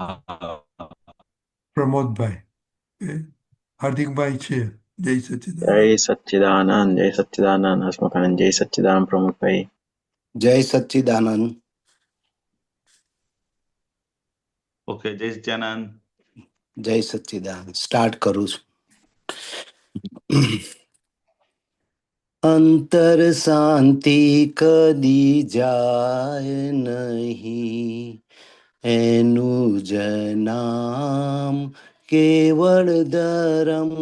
હા. પ્રમોદભાઈ. એ હાર્દિકભાઈ છે. જય સચ્ચિદાનંદ. જય સચ્ચિદાનંદ હસમુખાનંદ, જય સચ્ચિદાનંદ પ્રમુખભાઈ. જય સચ્ચિદાનંદ. ઓકે, જય સચ્ચિદાનંદ. જય સચ્ચિદાનંદ. સ્ટાર્ટ કરું છું. અંતર શાંતિ કદી જાય નહીં, એનું જ નામ કેવળ ધરમ.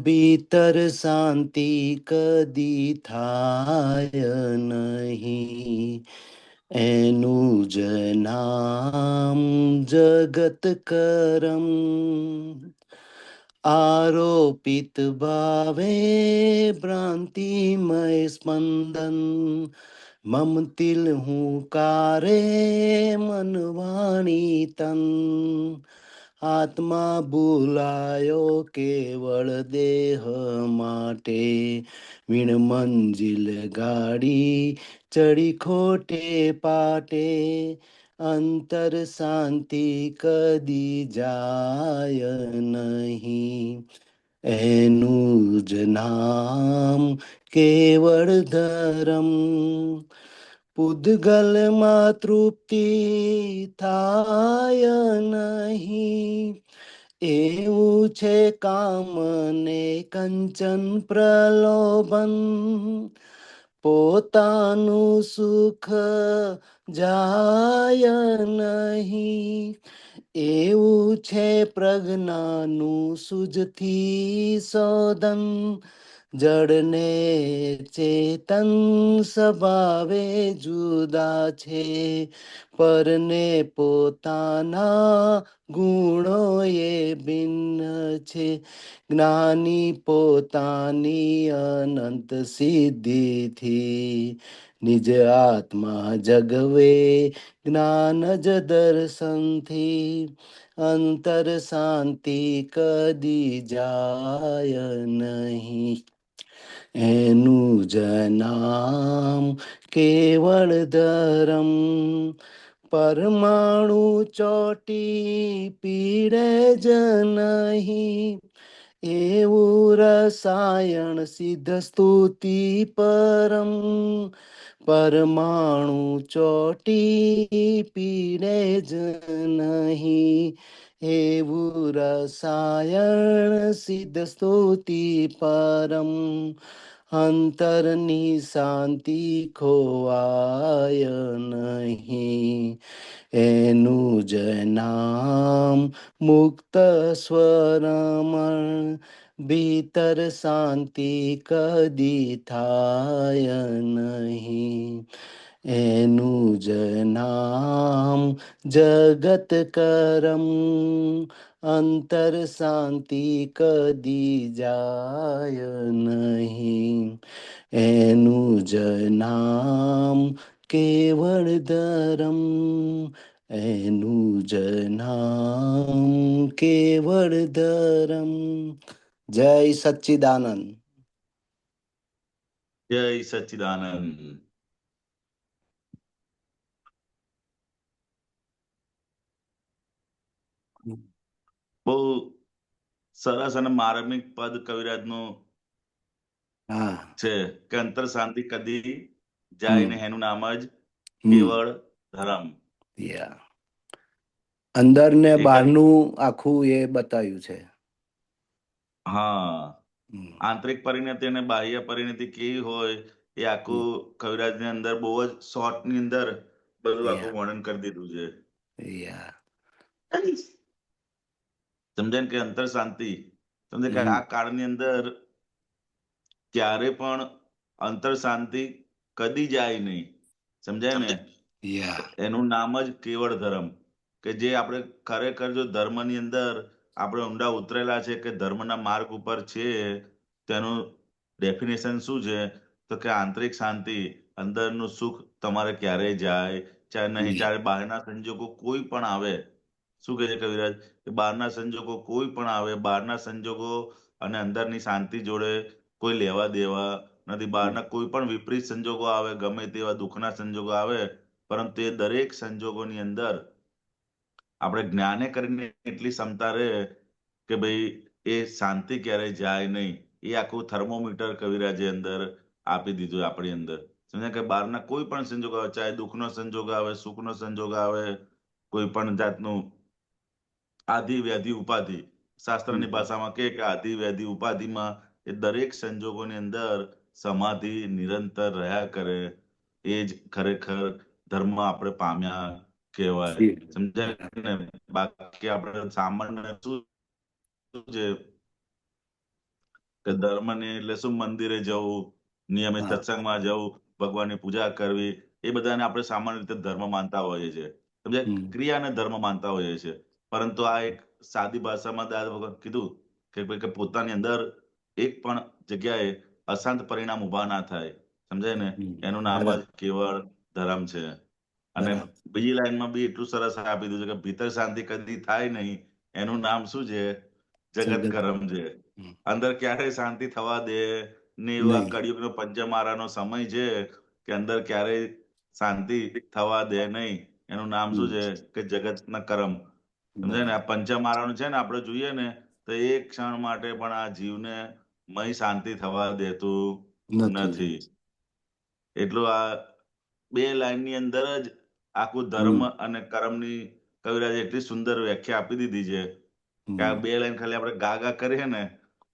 ભીતર શાંતિ કદી થાય નહીં, એનું જ નામ જગત કરમ. આરોપિત ભાવે ભ્રાંતિમય સ્પંદન, મમતિલ હુંકારે મનવાણી તન. આત્મા ભૂલાયો કેવળ દેહ માટે, વીણ મંજિલ ગાડી ચડી ખોટે પાટે. અંતર શાંતિ કદી જાય નહીં, એનું જ નામ કેવળ ધરમ. પૂદગલમાં તૃપ્તિ થાય નહીં, એવું છે કામને કંચન પ્રલોભન. પોતાનું સુખ જાય નહીં, એવું છે પ્રજ્ઞાનું સૂઝથી શોધન. જડને ચેતન સ્વભાવે જુદા છે, પરને પોતાના ગુણો એ ભિન્ન છે. જ્ઞાની પોતાની અનંત સિદ્ધિથી, નિજ આત્મા જગવે જ્ઞાન જ દર્શનથી. અંતર શાંતિ કદી જાય નહીં, એનું જ નામ કેવળ ધરમ. પરમાણુ ચોટી પીડે જ નહીં, એવું રસાયણ સિદ્ધ સ્તુતિ પરમ. પરમાણુ ચોટી પીડે જ નહીં, એવું રસાયણ સિદ્ધ સ્તુતિ પરમ. અંતરની શાંતિ ખોવાય નહીં, એનું જ નામ મુક્ત સ્વરમણ. ભીતર શાંતિ કદી થાય નહીં, એનું જ નામ જગત કરમ. અંતર શાંતિ કદી જાય નહીં, એનું જ નામ કેવળ ધરમ. એનું જ નામ કેવળ ધરમ. જય સચ્ચિદાનંદ. જય સચ્ચિદાનંદ. બહુ સરસ અને માર્મિક પદ કવિરાજનું હા. છે કે અંતર શાંતિ કદી જાય હમ ને એનું નામ જ હમ કેવળ ધરમ. યા અંદર ને એક જ બહારનું આખું એ બતાવ્યું છે. હા, હમ. આંતરિક પરિણતિ અને બાહ્ય પરિણતિ કેવી હોય એ આખું કવિરાજની અંદર બહુ જ શોર્ટ ની અંદર બધું આખું યા વર્ણન કરી દીધું છે. યા સમજાય ને કે અંતર શાંતિ, સમજે કે હમ આ કાળની અંદર ક્યારે પણ અંતર શાંતિ કદી જાય નહીં. સમજાય ને, યા એનું નામ જ કેવળ ધર્મ. કે જે આપણે ખરેખર જો ધર્મની અંદર આપણે ઊંડા ઉતરેલા છે કે ધર્મના માર્ગ ઉપર છે, તેનું ડેફિનેશન શું છે? તો કે આંતરિક શાંતિ, અંદરનું સુખ તમારે ક્યારેય જાય ચાहे નહીં, યા ચાहे બહારના સંજોગો કોઈ પણ આવે. શું કહે છે કવિરાજ? કે બહારના સંજોગો કોઈ પણ આવે, બહારના સંજોગો અને અંદરની શાંતિ જોડે કોઈ લેવા દેવા નથી. બહારના કોઈ પણ વિપરીત સંજોગો આવે, ગમે તેવા દુઃખના સંજોગો આવે, પરંતુ એ દરેક સંજોગોની અંદર આપણે જ્ઞાને કરીને એટલી ક્ષમતા રહે કે ભાઈ એ શાંતિ ક્યારેય જાય નહીં. એ આખું થર્મોમીટર કવિરાજે અંદર આપી દીધું આપણી અંદર. સમજ્યા કે બહારના કોઈ પણ સંજોગ આવે, ચાહે દુઃખનો સંજોગ આવે, સુખનો સંજોગ આવે, કોઈ પણ જાતનું આધિ વ્યાધિ ઉપાધિ, શાસ્ત્રની ભાષામાં કહે કે આધિ વ્યાધિ ઉપાધિમાં એ દરેક સંજોગોની અંદર સમાધિ નિરંતર રહ્યા કરે. એ જ ખરેખર ધર્મ આપણે પામ્યા કહેવાય. સમજાય ને? બાકી આપણે સામાન્ય શું છે કે ધર્મને એટલે શું, મંદિરે જવું, નિયમિત હા. સત્સંગમાં જવું, ભગવાનની પૂજા કરવી, એ બધાને આપણે સામાન્ય રીતે ધર્મ માનતા હોઈએ છીએ. સમજાય? હમ. ક્રિયાને ધર્મ માનતા હોઈએ છીએ. પરંતુ આ એક સાદી ભાષામાં દાદા ભગવાન કીધું કે ભાઈ કે પોતાની અંદર એક પણ જગ્યાએ અશાંત પરિણામ ઉભા ના થાય. સમજાય ને? એનું નામ જ કેવળ ધર્મ છે. અને બરાબર. બીજી લાઈનમાં બી એટલું સરસ આપી દીધું છે કે ભીતર શાંતિ કદી થાય નહીં, એનું નામ શું છે? જગત જગત. કરમ છે. હમ. અંદર ક્યારેય શાંતિ થવા દે ને એવો આ નહીં. કળિયુગનો પંચમારાનો સમય છે કે અંદર ક્યારેય શાંતિ થવા દે નહીં. એનું નામ શું છે? કે જગતના કરમ. સમજાય ને? આ પંચમારાનું છે ને, આપણે જોઈએ ને તો એક ક્ષણ માટે પણ આ જીવને મય શાંતિ થવા દેતું નથી. એટલું આ બે લાઈનની અંદર જ આખું ધર્મ અને કર્મની કવિરાજે એટલી સુંદર વ્યાખ્યા આપી દીધી છે કે આ બે લાઈન ખાલી આપણે ગા કરીએ ને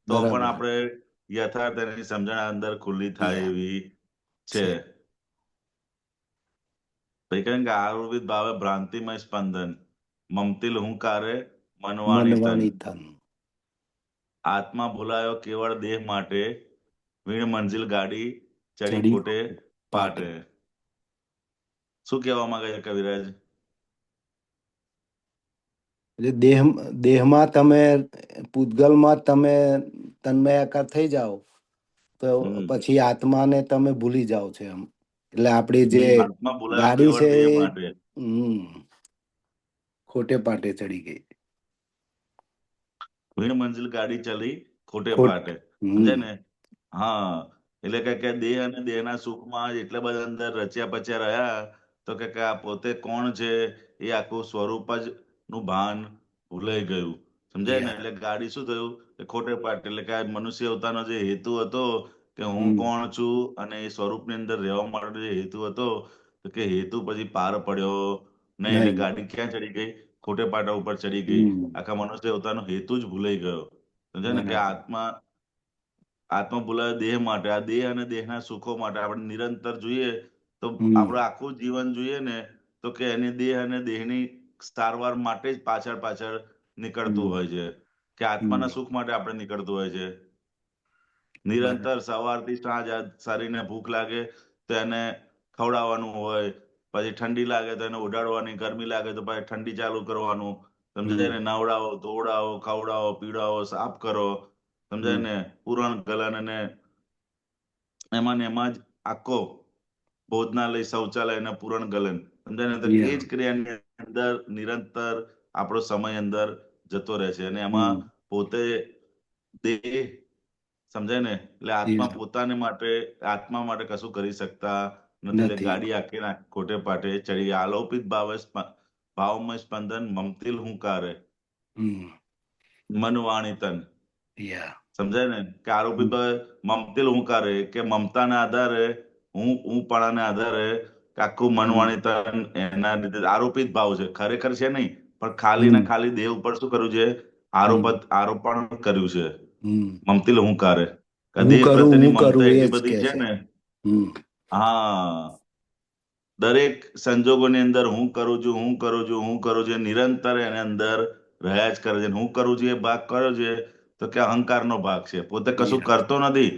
તો પણ બરાબર. આપણે યથાર્થ એની સમજણ અંદર ખુલ્લી થાય Yeah. એવી છે. ભાઈ કહે કે આરોપિત ભાવે ભ્રાંતિમય સ્પંદન, મમતિલ હુંકારે મનવાણી તન, મનવાણી તન. આત્મા ભૂલાયો કેવળ દેહ માટે, વીણ મંજિલ ગાડી ચડી ચડી ખોટે પાટે. શું કહેવા માંગે છે કવિરાજ? એટલે દેહમાં તમે, પૂતગલમાં તમે તન્મયાકાર થઈ જાઓ તો પછી આત્માને તમે ભૂલી જાઓ છો એમ. એટલે આપણી જે આત્મા ભૂલાયો ગાડી કેવળ છે દેહ એ માટે. ખોટે પાટે ચડી ગઈ. વીણ મંજિલ ગાડી ચલી ખોટે ખોટ. પાટે. સમજાય ને? હા, એટલે કે દેહ અને દેહના સુખમાં જ એટલા બધા અંદર રચ્યા પચ્યા રહ્યા તો કે આ પોતે કોણ છે એ આખું સ્વરૂપ જ નું ભાન ભૂલાઈ ગયું. સમજાય ને? એટલે ગાડી શું થયું કે ખોટે પાટે. એટલે કે આ મનુષ્ય અવતારનો જે હેતુ હતો કે હું કોણ છું અને એ સ્વરૂપની અંદર રહેવા માટે જે હેતુ હતો તો કે હેતુ પછી પાર પડ્યો નહીં. એટલે ગાડી ક્યાં ચડી ગઈ? ખોટે પાટા ઉપર ચડી ગઈ. આખા મનુષ્ય અવતારનો હેતુ જ ભૂલાઈ ગયો. સમજાય ને? કે આત્મા ભૂલાયો દેહ માટે. આ દેહ અને દેહના સુખો માટે આપણે નિરંતર જોઈએ તો આપણું આખું જીવન જોઈએ ને તો કે એની દેહ અને દેહની સારવાર માટે જ પાછળ નીકળતું હોય છે કે આત્માના સુખ માટે આપણે નીકળતું હોય છે. નિરંતર સવારથી સાંજ શરીરને ભૂખ લાગે તો એને ખવડાવવાનું હોય, પછી ઠંડી લાગે તો એને ઉડાડવાની, ગરમી લાગે તો પછી ઠંડી ચાલુ કરવાનું. સમજાય ને? નવડાવો, ધોવડાવો, ખવડાવો, પીવડાવો, સાફ કરો. સમજાય ને? પુરાણ ગલન અને એમાં ને એમાં જ આખો ભોજનાલય, શૌચાલય અને પુરાણ ગલન. સમજાય ને? તો એ જ ક્રિયાની અંદર નિરંતર આપણો સમય અંદર જતો રહે છે અને એમાં પોતે દેહ, સમજાય ને? એટલે આત્મા માટે કશું કરી શકતા નથી. એટલે ગાડી આખી ખોટે પાટે ચડી. આલોપિત ભાવમય સ્પંદન, મમતિલ હુંકારે મનવાણી તન. સમજાય ને? કે આરોપિત મમતિલ હુંકારે કે મમતાના આધારે, હું આધારે આખું મનવાણી તન એના લીધે આરોપિત ભાવ છે. ખરેખર છે નહીં, પણ ખાલી ને ખાલી દેહ ઉપર શું કર્યું છે? આરોપણ કર્યું છે. મમતિલ હુંકારે. દેહ પ્રત્યેની મમતા એટલી બધી છે ને. હા, દરેક સંજોગોની અંદર હું કરું છું નિરંતર એની અંદર રહ્યા જ કરે છે. હું કરું છું એ ભાગ કયો છે તો કે અહંકારનો ભાગ છે. પોતે કશું કરતો નથી,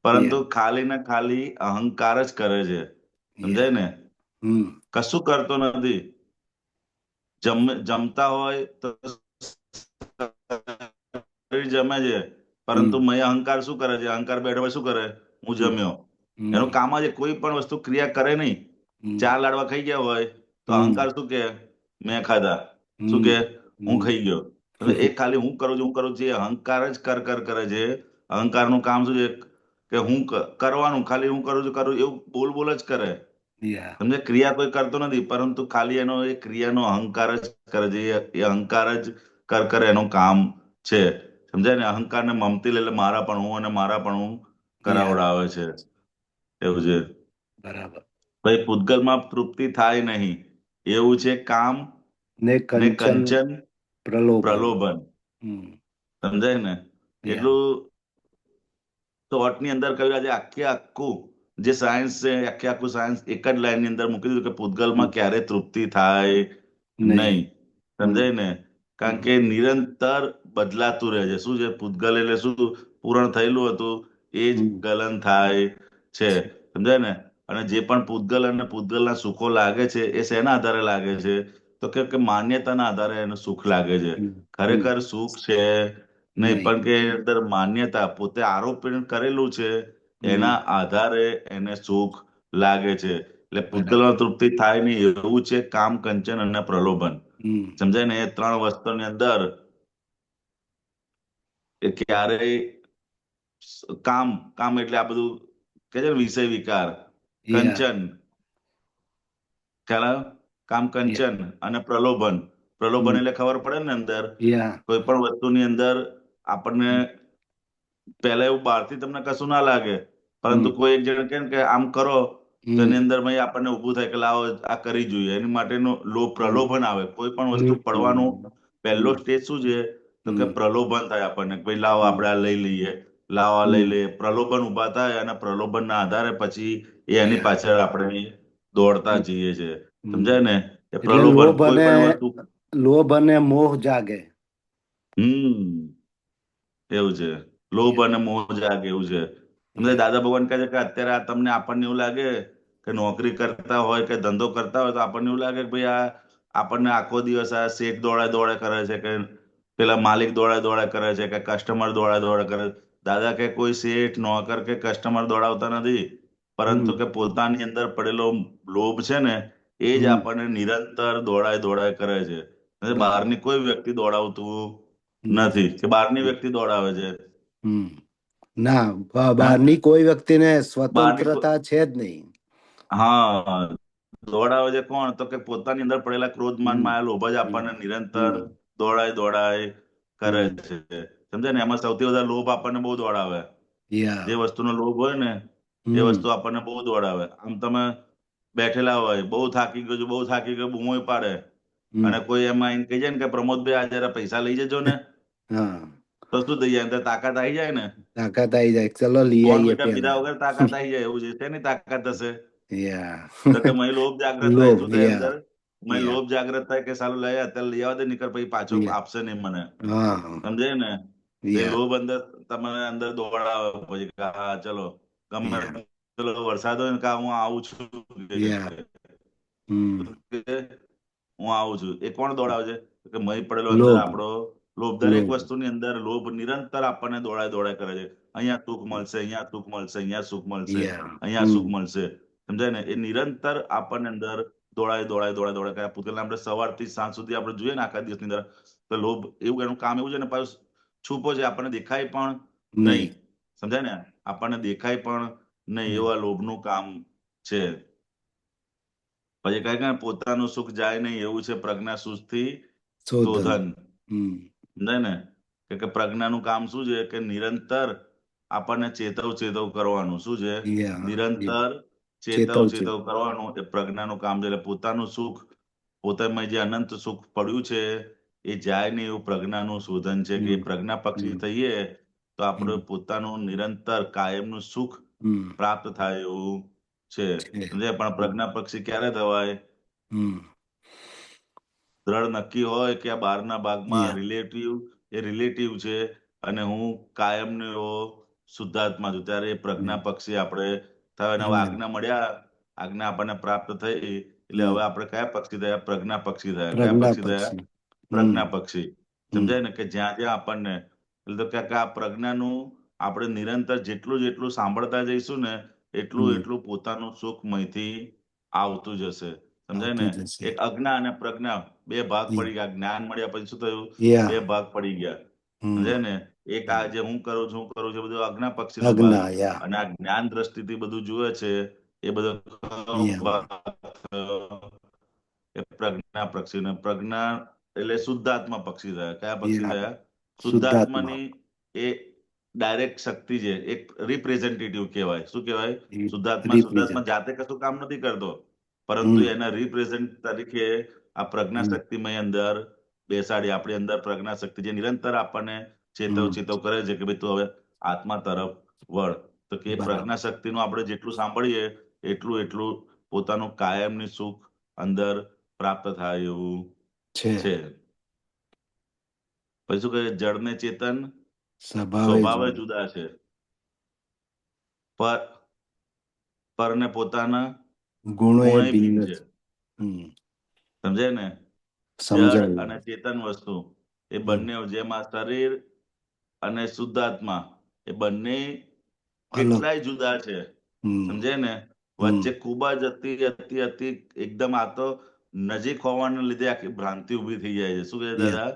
પરંતુ ખાલી ને ખાલી અહંકાર જ કરે છે. સમજાય ને? કશું કરતો નથી. જમતા હોય તો શરીર જમે છે, પરંતુ અહંકાર શું કરે છે? અહંકાર બેઠો હોય શું કરે? હું જમ્યો. એનું કામ જ કોઈ પણ વસ્તુ ક્રિયા કરે નહીં. 4 લાડવા ખાઈ ગયા હોય તો અહંકાર શું કે? મેં ખાધા. શું કે? હું ખાઈ ગયો. એ ખાલી હું કરું છું એ અહંકાર જ કરે છે. અહંકારનું કામ શું છે? કે હું કરવાનું, ખાલી હું કરું છું એવું બોલ જ કરે. યા સમજે ક્રિયા કોઈ કરતો નથી, પરંતુ ખાલી એનો એ ક્રિયાનો અહંકાર જ કરે છે. એ અહંકાર જ કરે એનું કામ છે. સમજાય ને? અહંકાર ને મમતી એટલે મારા પણ હું અને મારા પણ હું યા કરાવડાવે છે. એવું છે. બરાબર. ભાઈ પૂતગલમાં તૃપ્તિ થાય નહીં, એવું છે કામ ને ને કંચન કંચન પ્રલોભન. પ્રલોભન. હમ. સમજાય ને? યા એટલું થોટની અંદર કહ્યું. આજે આખે આખું જે સાયન્સ છે, આખે આખું સાયન્સ એક જ લાઈન ની અંદર મૂકી દીધું કે પૂતગલમાં ક્યારે તૃપ્તિ થાય નહીં. નહીં. સમજાય ને? કારણ હમ. કે નિરંતર બદલાતું રહે છે. શું છે? પૂતગલ એટલે શું? પૂરણ થયેલું હતું એ જ હમ. ગલન થાય છે. સમજાય ને? અને જે પણ પૂતગલ અને પૂતગલના સુખો લાગે છે એ શેના આધારે લાગે છે? તો કે માન્યતાના આધારે એનું સુખ લાગે છે. હમ. ખરેખર સુખ છે નહીં, નહીં. પણ કે અંદર માન્યતા પોતે આરોપણ કરેલું છે એના આધારે એને સુખ લાગે છે. એટલે બરાબર. પૂતગલમાં તૃપ્તિ થાય નહીં, એવું છે કામ, કંચન અને પ્રલોભન. હમ. સમજાય ને? એ ત્રણ વસ્તુની અંદર એ ક્યારેય કામ કામ એટલે આ બધું કે છે ને વિષય વિકાર. યા કંચન ખ્યાલ આવ્યો? કામ, યા કંચન અને પ્રલોભન. પ્રલોભન હમ. એટલે ખબર પડે ને અંદર યા કોઈ પણ વસ્તુની અંદર આપણને પહેલા એવું બહારથી તમને કશું ના લાગે, પરંતુ હમ. કોઈ એક જણ કહે ને કે આમ કરો તો હમ. એની અંદર ભાઈ આપણને ઊભું થાય કે લાવો આ કરી જોઈએ. એની માટેનું હમ. પ્રલોભન આવે. કોઈ પણ વસ્તુ હમ. પડવાનું પહેલો હમ. સ્ટેજ શું છે? તો કે હમ. પ્રલોભન થાય આપણને કે ભાઈ લાવો હમ. આપણે આ લઈ લઈએ, લાવો આ લઈ હમ. લઈએ. પ્રલોભન ઉભા થાય અને પ્રલોભનના આધારે પછી એની યા પાછળ આપણે દોડતા હમ. જઈએ છે. હમ. સમજાય ને? એ એટલે પ્રલોભન કોઈ પણ વસ્તુ. લોભ અને મોહ જાગે. હમ એવું છે. લોભ યા અને મોહ જાગે એવું છે. સમજે? યા દાદા ભગવાન કહે છે કે અત્યારે આ તમને આપણને એવું લાગે કે નોકરી કરતા હોય કે ધંધો કરતા હોય તો આપણને એવું લાગે કે ભાઈ આ આપણને આખો દિવસ આ શેઠ દોડા દોડા કરે છે, કે પેલા માલિક દોડા દોડા કરે છે, કે કસ્ટમર દોડા દોડા કરે છે. દાદા કે કોઈ શેઠ, નોકર કે કસ્ટમર દોડાવતા નથી, પરંતુ હમ. કે પોતાની અંદર પડેલો લોભ છે ને એ જ હમ. આપણને નિરંતર દોડાય દોડાય કરે છે. બરાબર. બહારની કોઈ વ્યક્તિ દોડાવતું નથી. નથી, કે બહારની વ્યક્તિ દોડાવે છે. હમ. ના, હા, બહારની કોઈ વ્યક્તિને બહારની સ્વતંત્રતા છે જ નહીં. હા દોડાવે છે કોણ? તો કે પોતાની અંદર પડેલા ક્રોધ, માન, હમ. માયા, લોભ જ આપણને હમ. નિરંતર હમ. દોડાય દોડાય કરે હમ. છે. સમજે ને? એમાં સૌથી વધારે લોભ આપણને બહુ દોડાવે. જે યા વસ્તુનો લોભ હોય ને એ હમ. વસ્તુ આપણને બહુ દોડાવે. આમ તમે બેઠેલા હોય, બહુ થાકી ગયો છું, બહુ થાકી ગયો, બૂમોય પાડે, અને હમ. કોઈ એમાં એમ કહી જાય ને કે પ્રમોદભાઈ આ જરા પૈસા લઈ જજો ને, હા, તો શું થઈ જાય? અંદર તાકાત આવી જાય ને. તાકાત આવી જાય. ચલો લઈ કોણ આવીએ બેટા પીધા પેલા. વગર તાકાત આવી જાય એવું છે. શેની તાકાત હશે? યા તો કે મય લોભ જાગ્રત થાય. લોભ. શું થાય યા અંદર? મય યા લોભ જાગ્રત થાય કે સાલું લઈ અત્યારે લઈ આવવા દે, નીકળ પછી પાછો યા આપશે નહીં મને. હા સમજે ને? તે યા લોભ અંદર તમને અંદર દોડાવે પછી કે હા ચલો ગમે યા ચલો વરસાદ હોય ને કે હું આવું છું યા હમ. કે હું આવું છું. એ કોણ દોડાવે છે? તો કે મય પડેલો અંદર લોભ. આપણો લોભ. દરેક લોભ. વસ્તુની અંદર લોભ નિરંતર આપણને દોડાય દોડાય કરે છે. અહીંયા સુખ મળશે, અહીંયા સુખ મળશે, અહીંયા સુખ મળશે, યા અહીંયા સુખ મળશે. સમજાય ને? એ નિરંતર આપણને અંદર દોડાય દોડાય દોડાય દોડાય કરે. પૂતગલને આપણે સવારથી સાંજ સુધી આપણે જોઈએ ને આખા દિવસની અંદર, તો લોભ એવું એનું કામ એવું છે ને, પાછું છુપો છે, આપણને દેખાય પણ નહીં. નહીં. સમજાય ને? આપણને દેખાય પણ નહીં હમ. એવા લોભનું કામ છે. પછી કહે કે પોતાનું સુખ જાય નહીં, એવું છે પ્રજ્ઞા સુસ્તી શોધન. શોધન. હમ. સમજાય ને? કે પ્રજ્ઞાનું કામ શું છે? કે નિરંતર આપણને ચેતવ ચેતવ કરવાનું. શું છે? યા નિરંતર ચેતવ ચેતવ છે. ચેતવ કરવાનું એ પ્રજ્ઞાનું કામ છે. એટલે પોતાનું સુખ, પોતામાં જે અનંત સુખ પડ્યું છે એ જાય નહીં એવું પ્રજ્ઞાનું શોધન છે. કે હમ. એ પ્રજ્ઞા પક્ષી હમ. થઈએ તો આપણે હમ. પોતાનું નિરંતર કાયમનું સુખ હમ. પ્રાપ્ત થાય એવું છે. છે. સમજાય? પણ હમ. પ્રજ્ઞા પક્ષી ક્યારે થવાય? હમ. દ્રઢ નક્કી હોય કે આ બહારના ભાગમાં યા એ રિલેટિવ છે અને હું કાયમનો એવો શુદ્ધાત્મા છું, ત્યારે એ પ્રજ્ઞા હમ. પક્ષી આપણે થાય. અને હવે હમ. આજ્ઞા મળ્યા, આજ્ઞા આપણને પ્રાપ્ત થઈ, એટલે હમ. હવે આપણે કયા પક્ષી થયા? પ્રજ્ઞા પક્ષી થયા. કયા પ્રજ્ઞા પક્ષી થયા? પક્ષી. હમ. પ્રજ્ઞા પક્ષી. હમ. સમજાય ને? કે જ્યાં જ્યાં આપણને એટલે તો કે આ પ્રજ્ઞાનું આપણે નિરંતર જેટલું જેટલું સાંભળતા જઈશું ને એટલું હમ. એટલું પોતાનું સુખ મયથી આવતું જશે. સમજાય ને? આવતું જશે. એક અજ્ઞા અને પ્રજ્ઞા બે ભાગ યા પડી ગયા. જ્ઞાન મળ્યા પછી શું થયું? બે યા. ભાગ પડી ગયા. હમ. સમજાય ને? એક આ હમ. જે હું કરું છું બધું અજ્ઞા પક્ષીનો ભાગ, અજ્ઞા. યા અને આ જ્ઞાન દ્રષ્ટિથી બધું જુએ છે એ બધો યા થયો. એ પ્રજ્ઞા પક્ષી પ્રજ્ઞા એટલે શુદ્ધાત્મા પક્ષી થયા. કયા પક્ષી યા થયા? શુદ્ધાત્મા શુદ્ધાત્માની એ ડાયરેક્ટ શક્તિ છે, એક રિપ્રેઝેન્ટેટિવ કહેવાય. શું કહેવાય? શુદ્ધાત્મા રિપ્રેઝન્ટ. જાતે કશું કામ નથી કરતો, પરંતુ હમ એના રિપ્રેઝેન્ટ તરીકે આ પ્રજ્ઞા હમ શક્તિમય અંદર બેસાડી, આપણી અંદર પ્રજ્ઞા શક્તિ જે નિરંતર આપણને હમ ચેતવ કરે છે કે ભાઈ તું હવે આત્મા તરફ વળ. તો કે એ બરાબર પ્રજ્ઞા શક્તિનું આપણે જેટલું સાંભળીએ એટલું એટલું પોતાનું કાયમની સુખ અંદર પ્રાપ્ત થાય એવું છે. છે. પછી શું કહે? જળ ને ચેતન સ્વભાવે સ્વભાવે જુદા. જુદા છે. પર પરને પોતાના ગુણો એ ગુણય ભિન્ન ભિન્ન છે. છે. હમ સમજાય ને? જળ સમજાયું. અને ચેતન વસ્તુ એ હમ બંને, જેમાં શરીર અને શુદ્ધાત્મા એ બંને અલગ. કેટલાય જુદા છે. હમ સમજાય ને? હમ વચ્ચે ખૂબ જ અતિ અતિ અતિ એકદમ આ તો નજીક હોવાને લીધે આખી ભ્રાંતિ ઊભી થઈ જાય છે. શું કહે યા દાદા?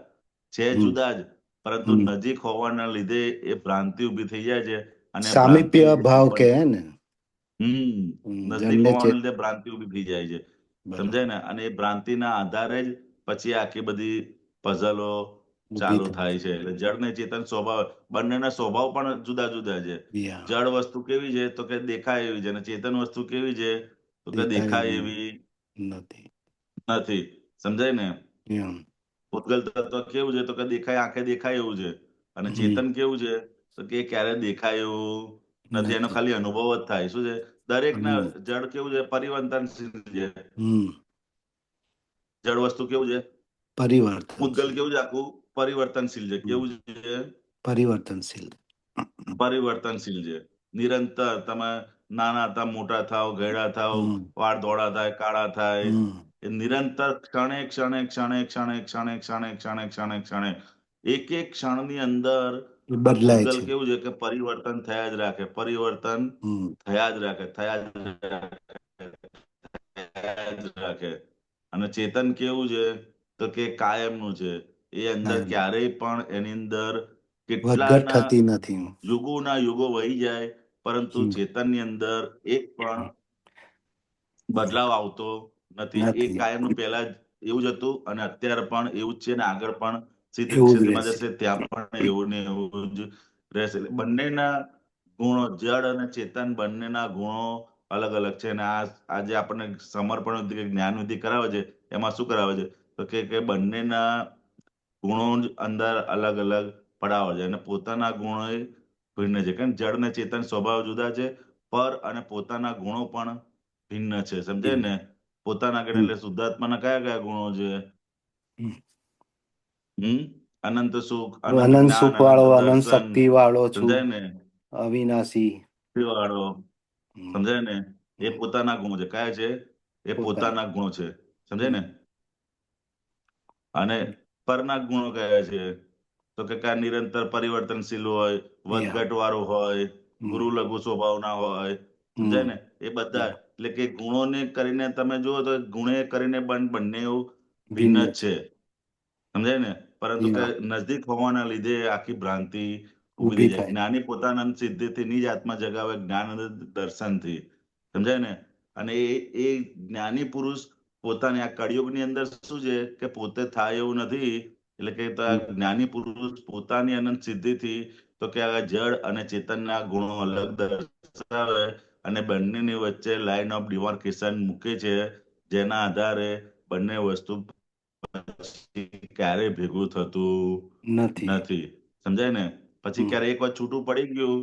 છે હમ જુદા જ, પરંતુ હમ નજીક હોવાના લીધે એ ભ્રાંતિ ઊભી થઈ જાય છે. અને ભ્રાંતિ સામીપ્ય ભાવ કે હે ને. નજદીક જળને હોવાને ચેત. લીધે ભ્રાંતિ ઊભી થઈ જાય છે. સમજાય બરાબર ને? અને એ ભ્રાંતિના આધારે જ પછી આખી બધી પઝલો ઊભી ચાલુ થાય થાય છે. એટલે જળ ને ચેતન સ્વભાવ, બંનેના સ્વભાવ પણ જુદા જુદા છે. છે. યા જળ વસ્તુ કેવી છે? તો કે દેખાય એવી છે. અને ચેતન વસ્તુ કેવી છે? તો કે દેખાય દેખાય એવી એવી નથી. નથી. સમજાય ને? યા પૂતગલ તત્વ કેવું છે? તો કે દેખાય, આંખે દેખાય એવું છે. અને હમ ચેતન કેવું છે? તો કે ક્યારે દેખાય એવું નથી. એનો નથી. ખાલી અનુભવ જ થાય. શું છે? દરેકના હમ જળ કેવું છે? પરિવર્તનશીલ છે. હમ જળ વસ્તુ કેવું છે? પૂતગલ પરિવર્તનશીલ. કેવું છે? આખું પરિવર્તનશીલ છે. હમ કેવું છે? પરિવર્તનશીલ. પરિવર્તનશીલ છે. નિરંતર તમે નાના હતા, મોટા થાવ, ઘરડા થાવ, હમ વાળ ધોળા થાય, કાળા થાય, હમ એ નિરંતર ક્ષણે ક્ષણે ક્ષણે ક્ષણે ક્ષણે ક્ષણે ક્ષણે ક્ષણે ક્ષણે એક એક ક્ષણની અંદર એ આ બદલાય પૂતગલ છે. કેવું છે કે પરિવર્તન થયા જ રાખે, પરિવર્તન હમ થયા જ રાખે, થયા જ રાખે. અને ચેતન કેવું છે? તો કે કાયમનું છે. એ અંદર કાયમ ક્યારેય પણ એની અંદર વધઘટ કેટલાના થતી નથી. યુગોના યુગો વહી જાય, પરંતુ હમ ચેતનની અંદર એક પણ બદલાવ આવતો નથી. એ નથી. કાયમનું પહેલા જ એવું જ હતું અને અત્યારે પણ એવું જ છે ને આગળ પણ સિદ્ધ એવું જ ક્ષેત્રમાં રહેશે. જશે ત્યાં પણ એવું ને એવું જ રહેશે. એટલે બંનેના ગુણો, જળ અને ચેતન બંનેના ગુણો અલગ અલગ છે. અને આજે આપણને સમર્પણ વિધિ કે જ્ઞાન વિધિ કરાવે છે, એમાં શું કરાવે છે? તો કે બંનેના ગુણો જ અંદર અલગ અલગ પડાવે છે. અને પોતાના ગુણો ભિન્ન છે. કેમ? જળ ને ચેતન સ્વભાવ જુદા છે, પર અને પોતાના ગુણો પણ ભિન્ન છે. સમજાય ને? પોતાના ગુણ એટલે શુદ્ધાત્માના કયા કયા ગુણો છે? હમ અનંત સુખ, અનંત અનંત જ્ઞાન, સુખ અનંત વાળો, અનંત દર્શન. શક્તિ વાળો છું. સમજાય ને? અવિનાશી. વાળો. હમ સમજાય ને? એ હમ પોતાના ગુણો છે. કયા છે? એ પોતાના. પોતાના ગુણો છે. સમજાય ને? હમ અને પરના ગુણો કયા છે? તો કે કયા નિરંતર પરિવર્તનશીલ હોય, યા વધઘટ વાળું હોય, હમ ગુરુ લઘુ સ્વભાવના હોય. સમજાય હમ ને? એ બધા એટલે કે ગુણોને કરીને તમે જુઓ તો ગુણે કરીને બંને એવું ભિન્ન ભિન્ન જ છે. છે. સમજાય ને? પરંતુ કે યા નજદીક હોવાના લીધે આખી ભ્રાંતિ ઊભી થઈ ઊભી જાય. થાય. જ્ઞાની પોતાના સિદ્ધિથી નિજ આત્મા જગાવે, જ્ઞાન અને દર્શનથી. સમજાય ને? અને એ જ્ઞાની પુરુષ પોતાની આ કળિયુગની અંદર શું છે કે પોતે થાય એવું નથી. એટલે કે તો આ હમ જ્ઞાની પુરુષ પોતાની અનંત સિદ્ધિથી તો કે આ જળ અને ચેતનના ગુણો અલગ દર્શાવે અને બંનેની વચ્ચે લાઈન ઓફ ડિમાર્કેશન મૂકે છે, જેના આધારે બંને વસ્તુ ક્યારેય ભેગું થતું નથી. નથી. સમજાય ને? પછી હમ ક્યારે એક વાર છૂટું પડી ગયું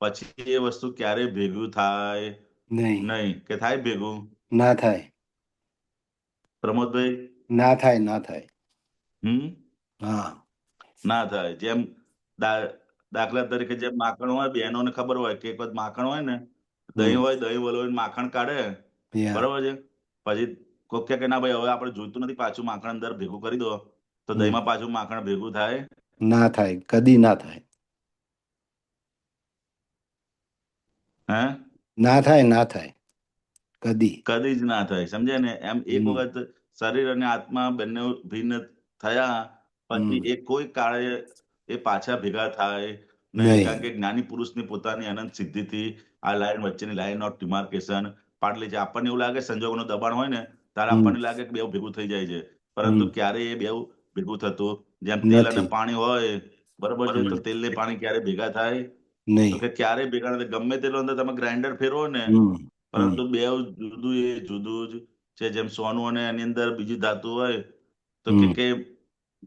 પછી એ વસ્તુ ક્યારેય ભેગું થાય નહીં. નહીં. કે થાય ભેગું? ના થાય. પ્રમોદભાઈ? ના થાય. ના થાય. હમ હા. ના થાય. જેમ દાખલા તરીકે જેમ માખણ હોય, બહેનોને ખબર હોય કે એક વખત માખણ હોય ને, દહીં હમ હોય, દહીં વલોવીને માખણ કાઢે, યા બરોબર છે? પછી કોક કહે કે ના ભાઈ હવે આપણે જોઈતું નથી, પાછું માખણ અંદર ભેગું કરી દો. તો હમ દહીંમાં પાછું માખણ ભેગું થાય? ના થાય. કદી ના થાય. હે? ના થાય. ના થાય. કદી. કદી જ ના થાય. સમજાય ને? એમ એક હમ વખત શરીર અને આત્મા બંને ભિન્ન થયા પછી હમ એ કોઈ કાળે એ પાછા ભેગા થાય નહીં. કારણ નહીં. કે જ્ઞાની પુરુષની પોતાની અનંત સિદ્ધિથી આ લાઈન વચ્ચેની લાઈન ઓફ ડિમાર્કેશન પાટલી છે. આપણને એવું લાગે સંજોગોનું દબાણ હોય ને ત્યારે હમ આપણને લાગે કે બેવ ભેગું થઈ જાય છે, પરંતુ હમ ક્યારેય એ બેવ ભેગું થતું જેમ તેલ અને નથી. પાણી હોય, બરોબર છે, તો હમ તેલ ને પાણી ક્યારે ભેગા થાય તો નહીં. કે ક્યારેય ભેગા નથી. ગમે તેટલું અંદર તમે ગ્રાઇન્ડર ફેરવો ને, હમ હમ પરંતુ બેવ જુદું એ જુદું જ છે. જેમ સોનું અને એની અંદર બીજી ધાતુ હોય તો હમ કે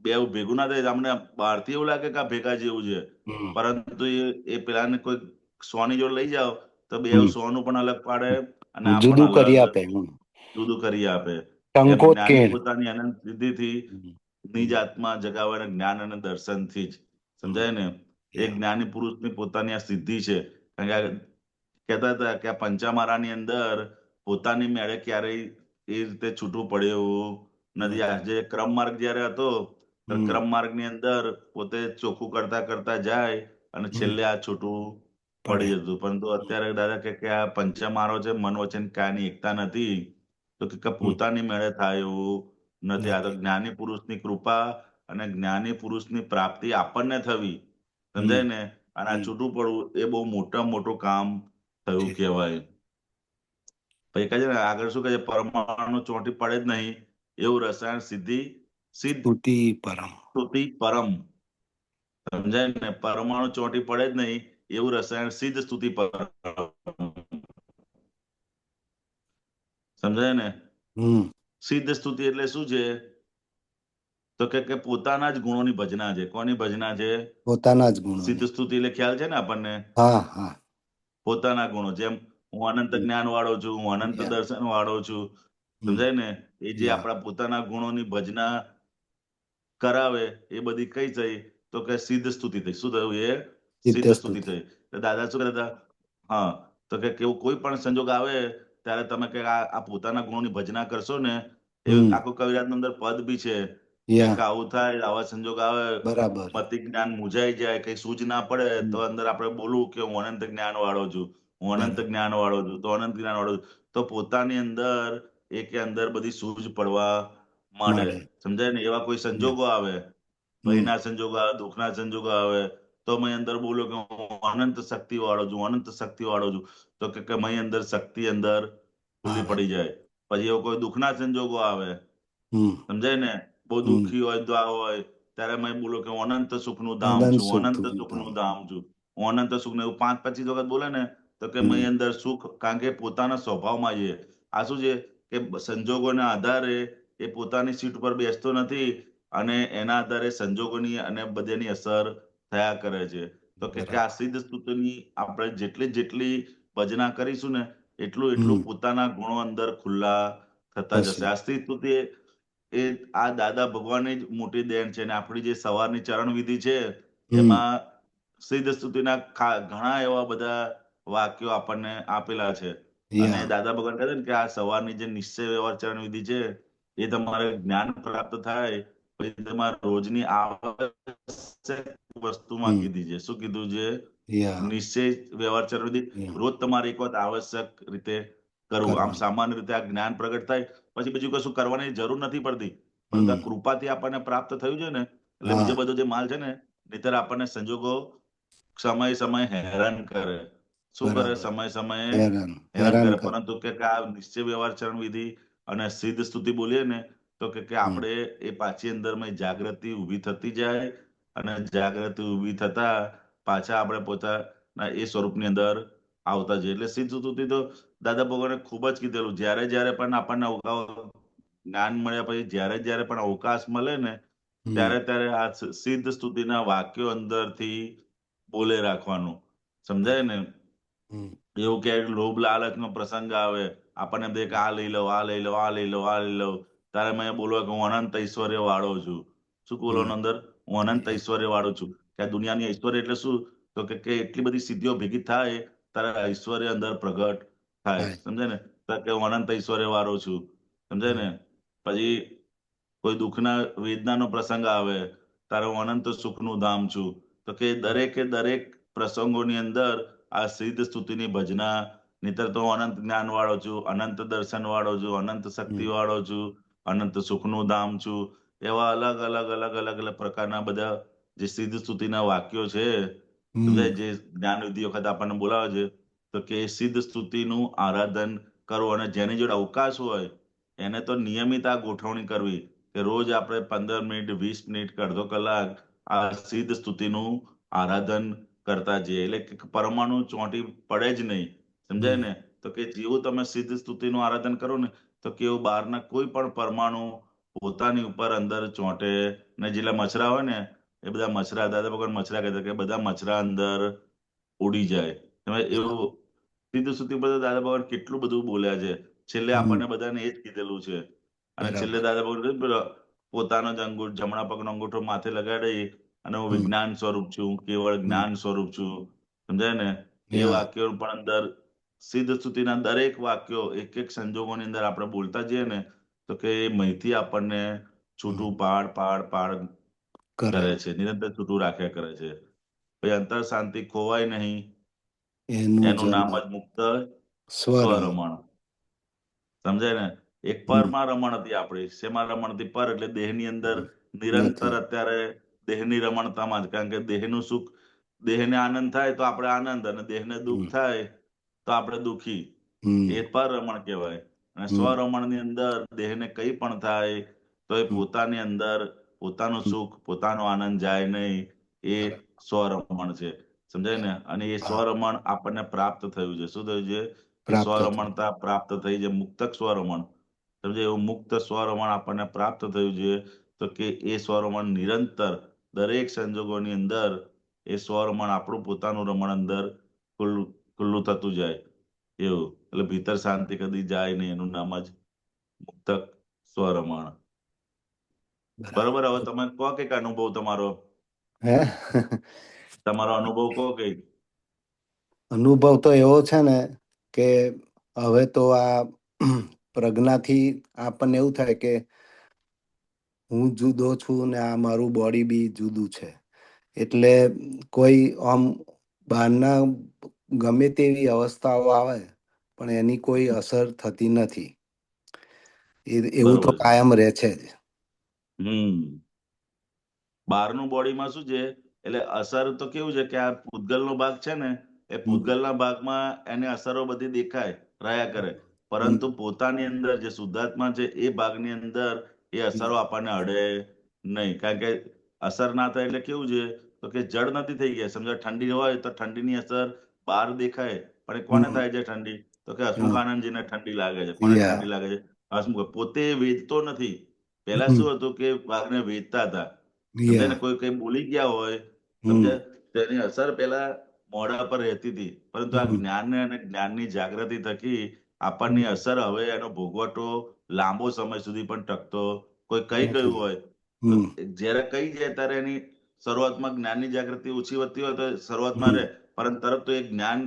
બેવ ભેગું ના થાય. તમને બહારથી એવું લાગે કે આ ભેગા જેવું છે, હમ પરંતુ એ પેલાને કોઈ સોની જોડે લઈ જાઓ તો બેવ હમ સોનું પણ અલગ પાડે અને આ પણ જુદું કરી અલગ આપે. જુદું કરી આપે. એમ ટંકોત જ્ઞાની કેણ. પોતાની અનંત સિદ્ધિથી હમ નિજ આત્મા જગાવવાના જ્ઞાન અને દર્શનથી જ, હમ સમજાય ને? એક યા જ્ઞાની પુરુષની પોતાની આ સિદ્ધિ છે. કારણ કે કહેતા હતા કે આ પંચામારાની અંદર પોતાની મેળે ક્યારેય એ રીતે છૂટવું પડે એવું નથી. નથી. આજે ક્રમ માર્ગ જયારે હતો તો હમ ક્રમ માર્ગની અંદર પોતે ચોખ્ખું કરતા કરતા જાય અને હમ છેલ્લે આ છૂટું પડે. પડી જતું. પરંતુ અત્યારે દાદા કે આ પંચમારો છે, મન વચન કાયાની એકતા નથી, તો કે હમ પોતાની મેળે થાય એવું નથી. આ તો નથી. જ્ઞાની પુરુષની કૃપા અને જ્ઞાની પુરુષની પ્રાપ્તિ આપણને થવી, હમ સમજાય ને? અને આ હમ છૂટું પડવું એ બહુ મોટામાં મોટું કામ થયું છે. કહેવાય. પછી કહે છે ને આગળ શું કહે છે, પરમાણુ ચોંટી પડે જ નહીં એવું રસાયણ સિદ્ધ સ્તુતિ પરમ. સ્તુતિ પરમ, સમજાય ને? પરમાણુ ચોંટી પડે જ નહીં એવું રસાયણ સિદ્ધ સ્તુતિ પરમ, સમજાય ને? હમ સિદ્ધ સ્તુતિ એટલે શું છે? તો કે પોતાના જ ગુણોની ભજના છે. કોની ભજના છે? પોતાના જ સિદ્ધ ગુણોની. સ્તુતિ એટલે ખ્યાલ છે ને આપણને? હા હા. પોતાના ગુણો. જેમ હું અનંત હમ જ્ઞાન વાળો છું, હું અનંત યા દર્શન વાળો છું, હમ સમજાય ને? એ જે યા આપણા પોતાના ગુણોની ભજના કરાવે એ બધી કઈ થઈ તો કે સિદ્ધ સ્તુતિ થઈ. શું થયું? એ સિદ્ધ સિદ્ધ સ્તુતિ સ્તુતિ. થઈ. તો દાદા શું કહેતા હતા? હા, તો કે કેવું કોઈ પણ સંજોગ આવે ત્યારે તમે કે આ પોતાના ગુણોની ભજના કરશો ને, એ હમ આખું કવિરાજની અંદર પદ બી છે યા કે આવું થાય, આવા સંજોગ આવે, બરાબર. મતિ જ્ઞાન મૂંઝાઈ જાય, કઈ સૂજ ના પડે, તો હમ અંદર આપણે બોલવું કે હું અનંત જ્ઞાન વાળો છું, હું અનંત બરાબર. જ્ઞાન વાળો છું, તો અનંત જ્ઞાન વાળો છું, તો પોતાની અંદર એકે અંદર બધી સૂઝ પડવા માંડે, મળે. સમજાય ને? એવા કોઈ યા સંજોગો આવે, હમ ભયના સંજોગો આવે, દુઃખના સંજોગો આવે, તો મેં અંદર બોલ્યો કે હું અનંત શક્તિ વાળો છું, અનંત શક્તિ વાળો છું, તો કે મેં અંદર શક્તિ અંદર ખુલ્લી આવે. પડી જાય. પછી એવો કોઈ દુઃખના સંજોગો આવે, હમ સમજાય ને? બહુ હમ દુઃખી હોય દ્વા હોય ત્યારે મેં બોલો કે હું અનંત સુખનું ધામ આનંદ છું, સુખ અનંત તું ધામ. સુખનું ધામ છું, હું અનંત સુખનું, એવું 5-25 વખત બોલે ને તો કે મેં હમ અંદર સુખ, કારણ કે પોતાના સ્વભાવમાં છે. આ શું છે કે સંજોગોના આધારે એ પોતાની સીટ ઉપર બેસતો નથી અને એના આધારે સંજોગોની અને બધાની અસર થયા કરે છે. તો કે આ બરાબર. સિદ્ધ સ્તુતિની આપણે જેટલી જેટલી ભજના કરીશું ને એટલું હમ એટલું પોતાના ગુણો અંદર ખુલ્લા થતા થશે. જશે. આ સિદ્ધ સ્તુતિ એ આ દાદા ભગવાનની જ મોટી દેન છે. અને આપણી જે સવારની ચરણ વિધિ છે હમ એમાં સિદ્ધ સ્તુતિના ઘણા એવા બધા વાક્યો આપણને આપેલા છે. અને યા દાદા ભગવાન કહે છે ને કે આ સવારની જે નિશ્ચય વ્યવહાર ચરણ વિધિ છે એ તમારે જ્ઞાન પ્રાપ્ત થાય પછી તમારે રોજની આવશ્યક વસ્તુમાં હમ કીધી છે. શું કીધું છે? યા નિશ્ચય વ્યવહાર ચરણ વિધિ યા રોજ તમારે એક વખત આવશ્યક રીતે કરવું. આમ કરવાનું. સામાન્ય રીતે આ જ્ઞાન પ્રગટ થાય પછી બીજું કશું કરવાની જરૂર નથી પડતી, પરંતુ હમ આ કૃપાથી આપણને પ્રાપ્ત થયું છે ને એટલે હા બીજો બધો જે માલ છે ને નહીંતર આપણને સંજોગો સમય સમય હેરાન કરે. શું કરે? બરાબર. સમય સમયે હેરાન હેરાન હેરાન કરે. કર. પરંતુ કે આ નિશ્ચય વ્યવહાર ચરણ વિધિ અને સિદ્ધ સ્તુતિ બોલીએ ને તો કે હમ આપણે એ પાછી અંદરમાં જાગૃતિ ઊભી થતી જાય અને જાગૃતિ ઊભી થતા પાછા આપણે પોતાના એ સ્વરૂપની અંદર આવતા જઈએ. એટલે સિદ્ધ સ્તુતિ તો દાદા ભગવાને ખૂબ જ કીધેલું. જ્યારે જ્યારે પણ આપણને જ્ઞાન મળ્યા પછી જ્યારે જ્યારે પણ અવકાશ મળે ને હમ ત્યારે ત્યારે આ સિદ્ધ સ્તુતિના વાક્યો અંદરથી બોલે રાખવાનું, સમજાય બરાબર. ને? હમ એવું ક્યાંય લોભ લાલચનો પ્રસંગ આવે, આપણને એમ થાય કે આ લઈ લો, આ લઈ લો, આ લઈ લો, આ લઈ લો, ત્યારે મેં બોલવા કે હું અનંત ઐશ્વર્ય વાળો છું. શું હમ બોલવાનું અંદર? હું અનંત યા ઐશ્વર્ય વાળો છું. કે આ દુનિયાની ઐશ્વર્ય એટલે શું? તો કે એટલી બધી સિદ્ધિઓ ભેગી થાય ત્યારે ઐશ્વર્ય અંદર પ્રગટ થાય, થાય. સમજાય ને? તો કે હું અનંત ઐશ્વર્ય વાળો છું, સમજાય હમ ને? પછી કોઈ દુઃખના વેદનાનો પ્રસંગ આવે ત્યારે હું અનંત સુખનું ધામ છું. તો કે દરેકે દરેક પ્રસંગોની અંદર આ સિદ્ધ સ્તુતિની ભજના, નહીતર તો હું અનંત જ્ઞાન વાળો છું, અનંત દર્શન વાળો છું, અનંત શક્તિ હમ વાળો છું, અનંત સુખનું ધામ છું, એવા અલગ અલગ અલગ અલગ અલગ પ્રકારના બધા જે સિદ્ધ સ્તુતિના વાક્યો છે, સમજાય? હમ જે જ્ઞાન વિધિ વખત આપણને બોલાવે છે તો કે સિદ્ધ સ્તુતિનું આરાધન કરવું, અને જેની જોડે અવકાશ હોય એને તો નિયમિત આ ગોઠવણી કરવી કે રોજ આપણે 15 મિનિટ, 20 મિનિટ કે અડધો કલાક આ સિદ્ધ સ્તુતિનું આરાધન કરતા જઈએ. એટલે કે પરમાણુ ચોંટી પડે જ નહીં, સમજાય ને? તો કે જેવું તમે સિદ્ધ સ્તુતિનું આરાધન કરો ને તો કેવું બહારના કોઈ પણ પરમાણુ પોતાની ઉપર અંદર ચોંટે ને. જેટલા મચ્છરા હોય ને એ બધા મચ્છરા, દાદા ભગવાન મચ્છરા કહેતા કે બધા મચ્છરા અંદર ઉડી જાય. તમે એવું સિદ્ધ સ્તુતિ પર દાદા ભગવાન કેટલું બધું બોલ્યા છે. છેલ્લે આપણને બધાને એ જ કીધેલું છે. અને છેલ્લે બરાબર. દાદા ભગવાન કહ્યું ને, પોતાનો જ અંગૂઠો, જમણા પગનો અંગૂઠો માથે લગાડી અને હું વિજ્ઞાન સ્વરૂપ છું, કેવળ જ્ઞાન સ્વરૂપ છું, સમજાય ને? એ યા વાક્યો પણ અંદર સિદ્ધ સ્તુતિના દરેક વાક્યો એક એક સંજોગોની અંદર આપણે બોલતા જઈએ ને તો કે એ મહીથી આપણને છૂટું પાડ પાડ પાડ કરે કરે છે, નિરંતર છૂટું રાખ્યા કરે છે. પછી અંતર શાંતિ ખોવાય નહીં, એનું એનું જ નામ જ મુક્ત સ્વરમ. સ્વરમણ. સમજાય ને? એક પરમાં રમણ હતી આપણી. શેમાં રમણ હતી? પર એટલે દેહની અંદર નિરંતર નથી. અત્યારે દેહની રમણતામાં જ. કારણ કે દેહનું સુખ, દેહને આનંદ થાય તો આપણે આનંદ, અને દેહને દુઃખ થાય તો આપણે દુઃખી. એ પર રમણ કહેવાય. અને સ્વરમણની અંદર દેહને કંઈ પણ થાય તો એ પોતાની અંદર પોતાનું સુખ, પોતાનો આનંદ જાય નહીં. એ સ્વરમણ છે, સમજાય ને? અને એ સ્વરમણ આપણને પ્રાપ્ત થયું છે. શું થયું છે? કે પ્રાપ્ત થયું. સ્વરમણતા પ્રાપ્ત થઈ છે, મુક્તક સ્વરમણ. સમજે? એવું મુક્ત સ્વરમણ આપણને પ્રાપ્ત થયું છે. તો કે એ સ્વરમણ નિરંતર દરેક સંજોગોની અંદર એ સ્વરમણ આપણું પોતાનું રમણ અંદર ખુલ્લું ખુલ્લું થતું જાય એવું. એટલે ભીતર શાંતિ કદી જાય નહીં. એનું નામ જ મુક્તક સ્વરમણ. બરોબર. હવે તમે કહો કઈક અનુભવ તમારો, હે તમારો અનુભવ કહો કઈક. અનુભવ તો એવો છે ને કે હવે તો આ પ્રજ્ઞાથી આપણને એવું થાય કે હું જુદો છું ને આ મારું બોડી બી જુદું છે. એટલે કોઈ આમ બહારના ગમે તેવી અવસ્થાઓ આવે પણ એની કોઈ અસર થતી નથી. એવું તો બરોબર છે. કાયમ રહે છે જ. બહારનું બોડીમાં શું છે? એટલે અસર તો કેવું છે કે આ પૂતગલનો ભાગ છે ને એ પૂતગલના ભાગમાં એને અસરો બધી દેખાય રહ્યા કરે, પરંતુ પોતાની અંદર જે શુદ્ધાત્મા છે એ ભાગની અંદર એ અસરો આપણને અડે નહીં. કારણ કે અસર ના થાય એટલે કેવું છે તો કે જડ નથી થઈ ગયા. સમજો ઠંડી હોય તો ઠંડીની અસર બહાર દેખાય, પણ એ કોને થાય છે ઠંડી? તો કે હસમુખ આનંદજીને ઠંડી લાગે છે. કોને યા ઠંડી લાગે છે? હસમુખ. પોતે વેચતો નથી. પહેલા શું હતું કે વાઘને વેચતા હતા, સમજે ને? યા કોઈ કઈ બોલી ગયા હોય, સમજે, તેની અસર પેલા મોઢા પર રહેતી હતી. પરંતુ આ જ્ઞાન અને જ્ઞાનની જાગૃતિ થકી આપણની અસર હવે એનો ભોગવટો લાંબો સમય સુધી પણ ટકતો. કોઈ કઈ ગયું હોય તો જ્યારે કઈ જાય ત્યારે એની શરૂઆતમાં જ્ઞાનની જાગૃતિ ઓછી વધતી હોય તો શરૂઆતમાં રહે, પરંતુ તરત તો એ જ્ઞાન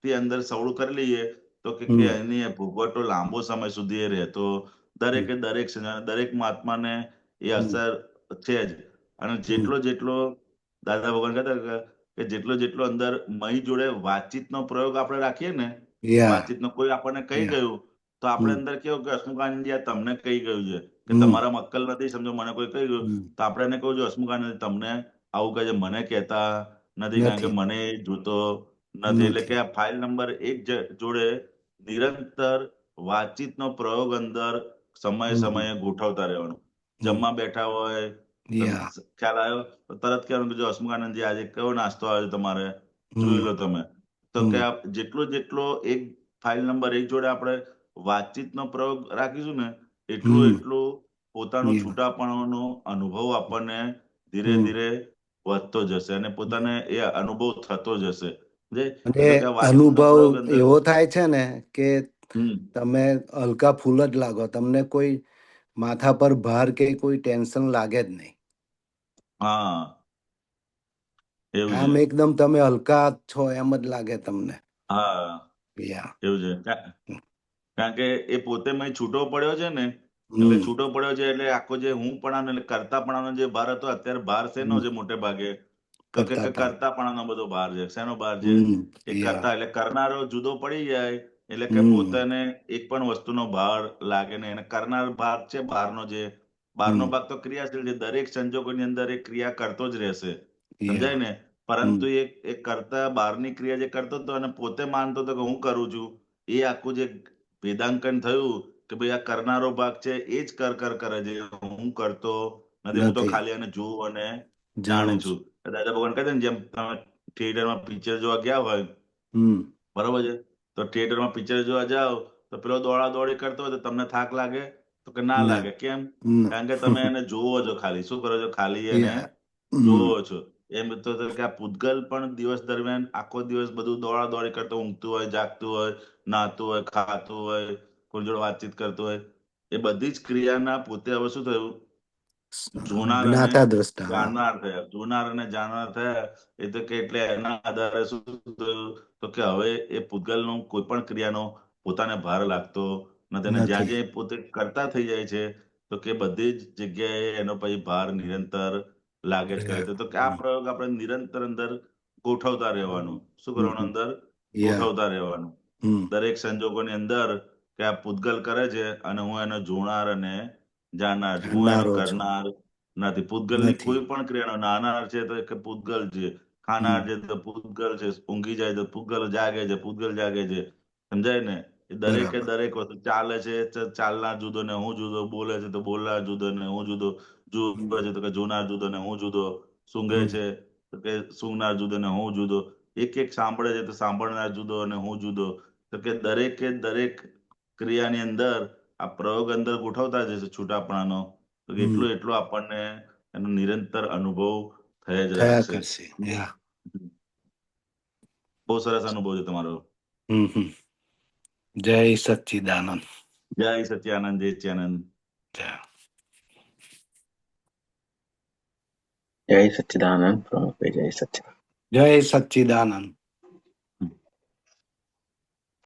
થી અંદર સવળું કરી લઈએ તો કે એની ભોગવટો લાંબો સમય સુધી એ રહેતો. દરેકે દરેક મહાત્માને એ અસર છે જ. અને જેટલો જેટલો દાદા ભગવાન કહેતા કે જેટલો જેટલો અંદર મહી જોડે વાતચીતનો પ્રયોગ આપણે રાખીએ ને, યા વાતચીતનો કોઈ આપણને કહી યા ગયું તો આપણે અંદર કેવું કે હસમુખાનંદજી આ તમને કહી ગયું છે કે તમારામાં અક્કલ નથી, સમજો, મને કોઈ કહી ગયું તો આપણે એને કહું છું હસમુખાનંદજી તમને આવું કહે છે, મને કહેતા નથી કારણ કે નથી મને એ જોતો નથી. એટલે કે આ ફાઇલ નંબર 1 જોડે નિરંતર વાતચીતનો પ્રયોગ અંદર સમયે સમયે ગોઠવતા રહેવાનું. જમવા બેઠા હોય તો યા ખ્યાલ આવ્યો તો તરત કહેવાનું કે જો હસમુખાનંદજી આજે કયો નાસ્તો આવ્યો તમારે, જોઈ લો તમે. તો કે જેટલો એક ફાઇલ નંબર 1 જોડે આપણે વાતચીતનો પ્રયોગ રાખીશું ને એટલું પોતાનું છૂટાપણાનો અનુભવ આપણને ધીરે ધીરે વધતો જશે અને પોતાને એ અનુભવ થતો જશે. અને એટલે કે આ વાતચીતનો અનુભવ પ્રયોગ અંદર એવો થાય છે ને કે હમ તમે હલકા ફૂલ જ લાગો, તમને કોઈ માથા પર ભાર કે કોઈ ટેન્શન લાગે જ નહીં. હા, એવું છે. આમ એકદમ તમે હલકા છો એમ જ લાગે તમને. હા, યા એવું છે. કારણ કે એ પોતે મેં છૂટો પડ્યો છે ને, એટલે હમ છૂટો પડ્યો છે એટલે આખો જે હું પણ એટલે કરતાપણાનો જે ભાર હતો, અત્યારે ભાર શેનો છે મોટે ભાગે? તો કે કરતા પણ કરતાપણાનો બધો ભાર છે. શેનો ભાર છે? એ યા કરતા એટલે કરનારો જુદો પડી જાય એટલે કે પોતાને એક પણ વસ્તુનો ભાર લાગે નહીં. એને કરનાર ભાગ છે બહારનો, જે બહારનો ભાગ તો ક્રિયાશીલ છે. દરેક સંજોગોની અંદર એ ક્રિયા કરતો જ રહેશે, સમજાય યા ને? પરંતુ એ કરતા બહારની ક્રિયા જે કરતો હતો અને પોતે માનતો હતો કે હું કરું છું, એ આખું જે વેદાંકન થયું કે ભાઈ આ કરનારો ભાગ છે એ જ કરે છે, હું કરતો નથી, હું તો નથી. ખાલી એને જોઉં અને જાણું જાણું છું. છું. દાદા ભગવાન કહે છે ને, જેમ તમે થિયેટરમાં પિક્ચર જોવા ગયા હોય, હમ બરોબર છે, તો થિયેટરમાં પિક્ચર જોવા જાઓ તો પેલો દોડા દોડી કરતો હોય તો તમને થાક લાગે? તો કે ના ના લાગે. કેમ? ના. કારણ કે તમે એને જોવો છો, ખાલી શું કરો છો? ખાલી એને Yeah. હમ જોવો છો. એમ તો કે આ પૂતગલ પણ દિવસ દરમિયાન આખો દિવસ બધું દોડા દોડી કરતો, ઊંઘતું હોય, જાગતું હોય, નાહતું હોય, ખાતું હોય, કોઈ જોડે વાતચીત કરતું હોય, એ બધી જ ક્રિયાના પોતે હવે શું થયું? જોનાર અને જ્ઞાતા દ્રષ્ટા. હા. જાણનાર થયા. જોનાર અને જાણનાર થયા. એ તો કે એટલે એના આધારે શું થયું? તો કે હવે એ પૂતગલનો કોઈ પણ ક્રિયાનો પોતાને ભાર લાગતો નથી. અને જ્યાં નથી. જ્યાં એ પોતે કરતા થઈ જાય છે, તો કે બધી જ જગ્યાએ એનો પછી ભાર નિરંતર લાગે જ કરે છે. તો કે આ પ્રયોગ આપણે નિરંતર અંદર ગોઠવતા રહેવાનું. શું કરવાનું? અંદર Yeah. ગોઠવતા રહેવાનું. હમ દરેક સંજોગોની અંદર કે આ પૂતગલ કરે છે અને હું એને જોનાર અને જાણનાર છું. હું એનો જાણનારો છું. કરનાર નથી. પૂતગલની નથી. કોઈ પણ ક્રિયાનો નાનાર છે તો કે પૂતગલ છે, ખાનાર છે તો પૂતગલ છે, ઊંઘી જાય તો પૂતગલ જાગે છે, પૂતગલ જાગે છે. સમજાય ને? એ દરેકે બરાબર. દરેક વસ્તુ ચાલે છે તો ચાલનાર જુદો ને હું જુદો, બોલે છે તો બોલનાર જુદો ને હું જુદો, જુએ છે તો કે જોનાર જુદો ને હું જુદો, સૂંઘે હમ. છે તો કે સૂંઘનાર જુદો ને હું જુદો, એક એક સાંભળે છે તો સાંભળનાર જુદો અને હું જુદો. તો કે દરેકે દરેક ક્રિયાની અંદર આ પ્રયોગ અંદર ગોઠવતા જશે છૂટાપણાનો, તો એટલો એટલો આપણને એનો નિરંતર અનુભવ થઈ જ થયા રાખશે. કરશે. Yeah. બહુ સરસ અનુભવ છે તમારો. હમ. જય સચ્ચિદાનંદ. જય સચ્ચિદાનંદ, જય સચ્ચિદાનંદ. જય. જય સચ્ચિદાનંદ પ્રમુખભાઈ, જય સચ્ચિદાનંદ. જય સચ્ચિદાનંદ.